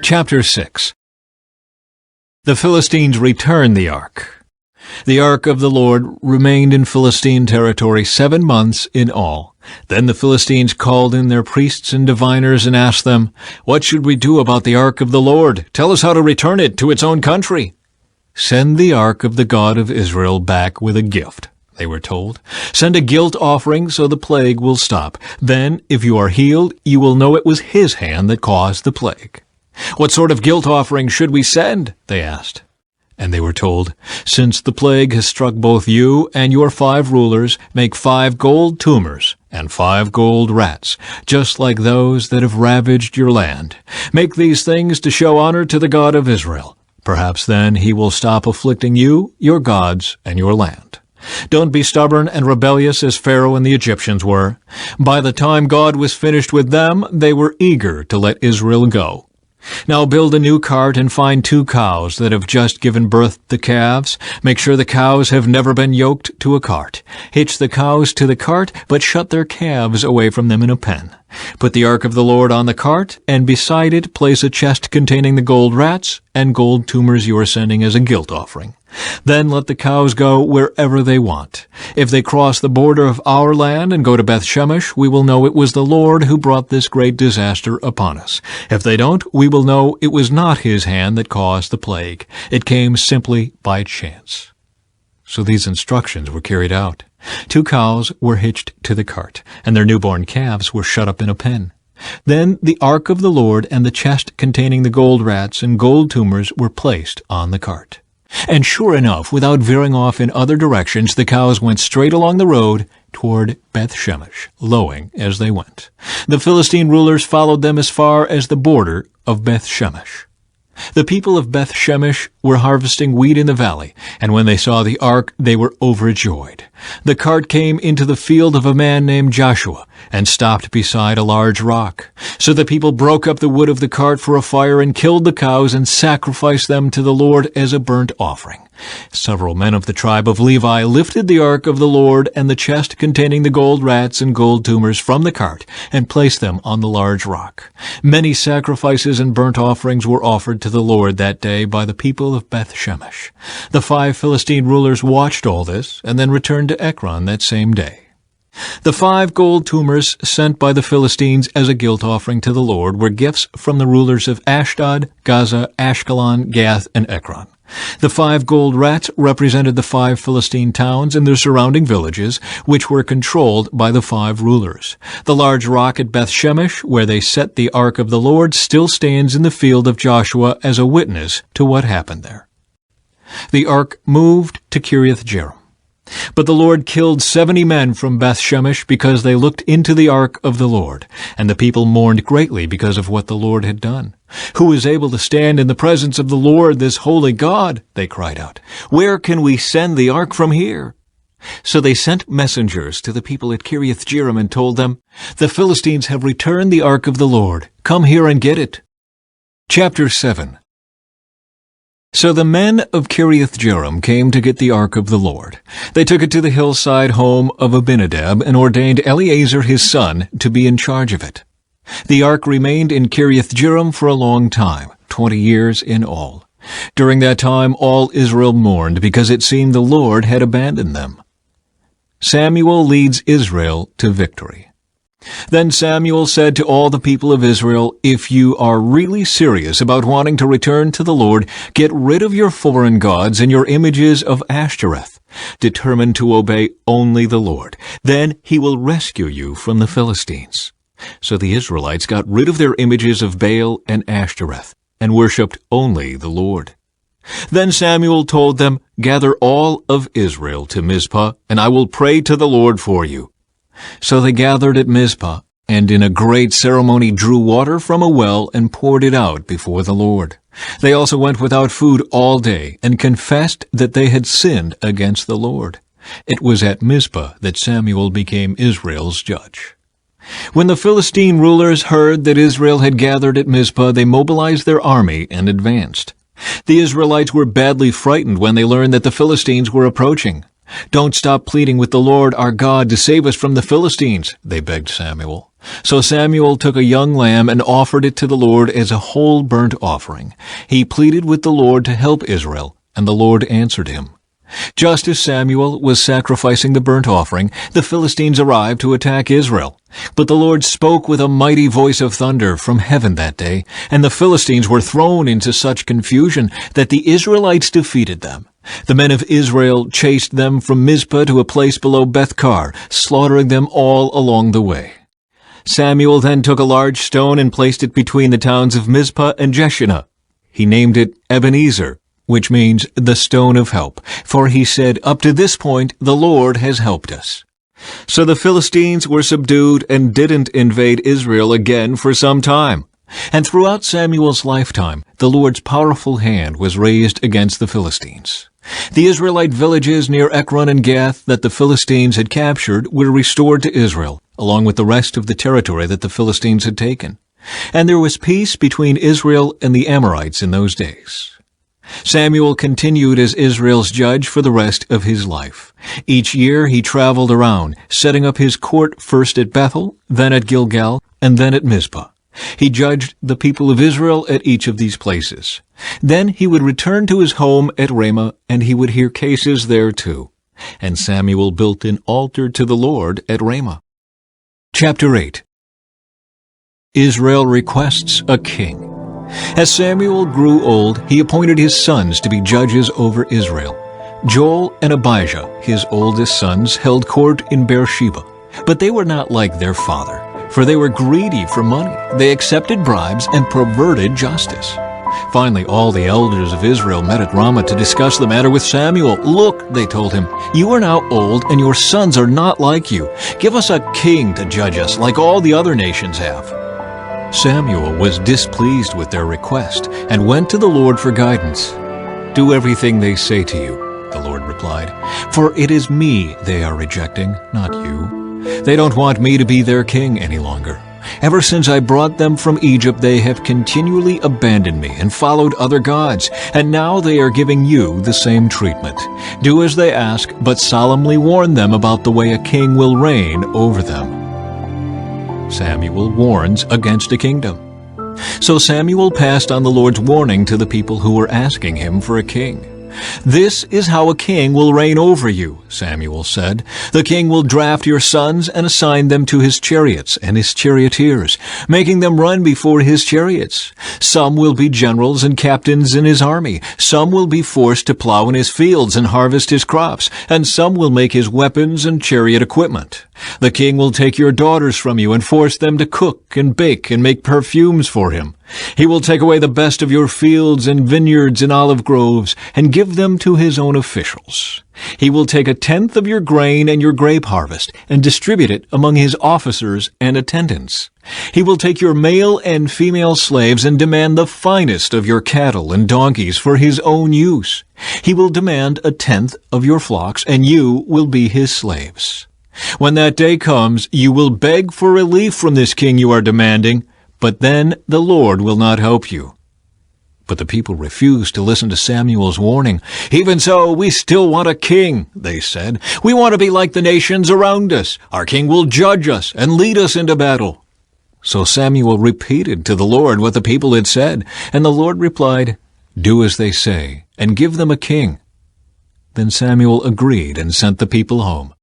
Chapter 6. The Philistines returned the ark. The ark of the Lord remained in Philistine territory 7 months in all. Then the Philistines called in their priests and diviners and asked them, "What should we do about the ark of the Lord? Tell us how to return it to its own country." "Send the ark of the God of Israel back with a gift," they were told. "Send a guilt offering so the plague will stop. Then, if you are healed, you will know it was his hand that caused the plague." "What sort of guilt offering should we send?" they asked. And they were told, "Since the plague has struck both you and your 5 rulers, make 5 gold tumors and 5 gold rats, just like those that have ravaged your land. Make these things to show honor to the God of Israel. Perhaps then he will stop afflicting you, your gods, and your land. Don't be stubborn and rebellious as Pharaoh and the Egyptians were. By the time God was finished with them, they were eager to let Israel go. Now build a new cart and find 2 cows that have just given birth to calves. Make sure the cows have never been yoked to a cart. Hitch the cows to the cart, but shut their calves away from them in a pen. Put the ark of the Lord on the cart, and beside it place a chest containing the gold rats and gold tumors you are sending as a guilt offering. Then let the cows go wherever they want. If they cross the border of our land and go to Beth-Shemesh, we will know it was the Lord who brought this great disaster upon us. If they don't, we will know it was not his hand that caused the plague. It came simply by chance." So these instructions were carried out. 2 cows were hitched to the cart, and their newborn calves were shut up in a pen. Then the ark of the Lord and the chest containing the gold rats and gold tumors were placed on the cart. And sure enough, without veering off in other directions, the cows went straight along the road toward Beth-Shemesh, lowing as they went. The Philistine rulers followed them as far as the border of Beth-Shemesh. The people of Beth-Shemesh were harvesting wheat in the valley, and when they saw the ark, they were overjoyed. The cart came into the field of a man named Joshua and stopped beside a large rock. So the people broke up the wood of the cart for a fire and killed the cows and sacrificed them to the Lord as a burnt offering. Several men of the tribe of Levi lifted the ark of the Lord and the chest containing the gold rats and gold tumors from the cart and placed them on the large rock. Many sacrifices and burnt offerings were offered to the Lord that day by the people of Beth-Shemesh. The 5 Philistine rulers watched all this and then returned to Ekron that same day. The 5 gold tumors sent by the Philistines as a guilt offering to the Lord were gifts from the rulers of Ashdod, Gaza, Ashkelon, Gath, and Ekron. The 5 gold rats represented the 5 Philistine towns and their surrounding villages, which were controlled by the 5 rulers. The large rock at Beth-Shemesh, where they set the ark of the Lord, still stands in the field of Joshua as a witness to what happened there. The ark moved to Kiriath-Jearim. But the Lord killed 70 men from Beth-Shemesh because they looked into the ark of the Lord, and the people mourned greatly because of what the Lord had done. "Who is able to stand in the presence of the Lord, this holy God?" they cried out. "Where can we send the ark from here?" So they sent messengers to the people at Kiriath-Jearim and told them, "The Philistines have returned the ark of the Lord. Come here and get it." Chapter 7. So the men of Kiriath-Jearim came to get the ark of the Lord. They took it to the hillside home of Abinadab and ordained Eleazar his son to be in charge of it. The ark remained in Kiriath-Jearim for a long time, 20 years in all. During that time all Israel mourned because it seemed the Lord had abandoned them. Samuel leads Israel to victory. Then Samuel said to all the people of Israel, "If you are really serious about wanting to return to the Lord, get rid of your foreign gods and your images of Ashtoreth. Determine to obey only the Lord. Then he will rescue you from the Philistines." So the Israelites got rid of their images of Baal and Ashtoreth and worshipped only the Lord. Then Samuel told them, "Gather all of Israel to Mizpah, and I will pray to the Lord for you." So they gathered at Mizpah, and in a great ceremony drew water from a well and poured it out before the Lord. They also went without food all day and confessed that they had sinned against the Lord. It was at Mizpah that Samuel became Israel's judge. When the Philistine rulers heard that Israel had gathered at Mizpah, they mobilized their army and advanced. The Israelites were badly frightened when they learned that the Philistines were approaching. "Don't stop pleading with the Lord our God to save us from the Philistines," they begged Samuel. So Samuel took a young lamb and offered it to the Lord as a whole burnt offering. He pleaded with the Lord to help Israel, and the Lord answered him. Just as Samuel was sacrificing the burnt offering, the Philistines arrived to attack Israel. But the Lord spoke with a mighty voice of thunder from heaven that day, and the Philistines were thrown into such confusion that the Israelites defeated them. The men of Israel chased them from Mizpah to a place below Beth-kar, slaughtering them all along the way. Samuel then took a large stone and placed it between the towns of Mizpah and Jeshanah. He named it Ebenezer, which means the stone of help, for he said, "Up to this point the Lord has helped us." So the Philistines were subdued and didn't invade Israel again for some time. And throughout Samuel's lifetime, the Lord's powerful hand was raised against the Philistines. The Israelite villages near Ekron and Gath that the Philistines had captured were restored to Israel, along with the rest of the territory that the Philistines had taken. And there was peace between Israel and the Amorites in those days. Samuel continued as Israel's judge for the rest of his life. Each year he traveled around, setting up his court first at Bethel, then at Gilgal, and then at Mizpah. He judged the people of Israel at each of these places. Then he would return to his home at Ramah, and he would hear cases there too. And Samuel built an altar to the Lord at Ramah. Chapter 8. Israel requests a king. As Samuel grew old, he appointed his sons to be judges over Israel. Joel and Abijah, his oldest sons, held court in Beersheba. But they were not like their father, for they were greedy for money. They accepted bribes and perverted justice. Finally, all the elders of Israel met at Ramah to discuss the matter with Samuel. "Look," they told him, "you are now old, and your sons are not like you. Give us a king to judge us, like all the other nations have." Samuel was displeased with their request and went to the Lord for guidance. "Do everything they say to you," the Lord replied, "for it is me they are rejecting, not you. They don't want me to be their king any longer. Ever since I brought them from Egypt, they have continually abandoned me and followed other gods, and now they are giving you the same treatment. Do as they ask, but solemnly warn them about the way a king will reign over them." Samuel warns against a kingdom. So Samuel passed on the Lord's warning to the people who were asking him for a king. "This is how a king will reign over you," Samuel said. "The king will draft your sons and assign them to his chariots and his charioteers, making them run before his chariots. Some will be generals and captains in his army. Some will be forced to plow in his fields and harvest his crops, and some will make his weapons and chariot equipment. The king will take your daughters from you and force them to cook and bake and make perfumes for him. He will take away the best of your fields and vineyards and olive groves and give them to his own officials. He will take 1/10 of your grain and your grape harvest and distribute it among his officers and attendants. He will take your male and female slaves and demand the finest of your cattle and donkeys for his own use. He will demand 1/10 of your flocks, and you will be his slaves. When that day comes, you will beg for relief from this king you are demanding, but then the Lord will not help you." But the people refused to listen to Samuel's warning. "Even so, we still want a king," they said. "We want to be like the nations around us. Our king will judge us and lead us into battle." So Samuel repeated to the Lord what the people had said, and the Lord replied, "Do as they say, and give them a king." Then Samuel agreed and sent the people home.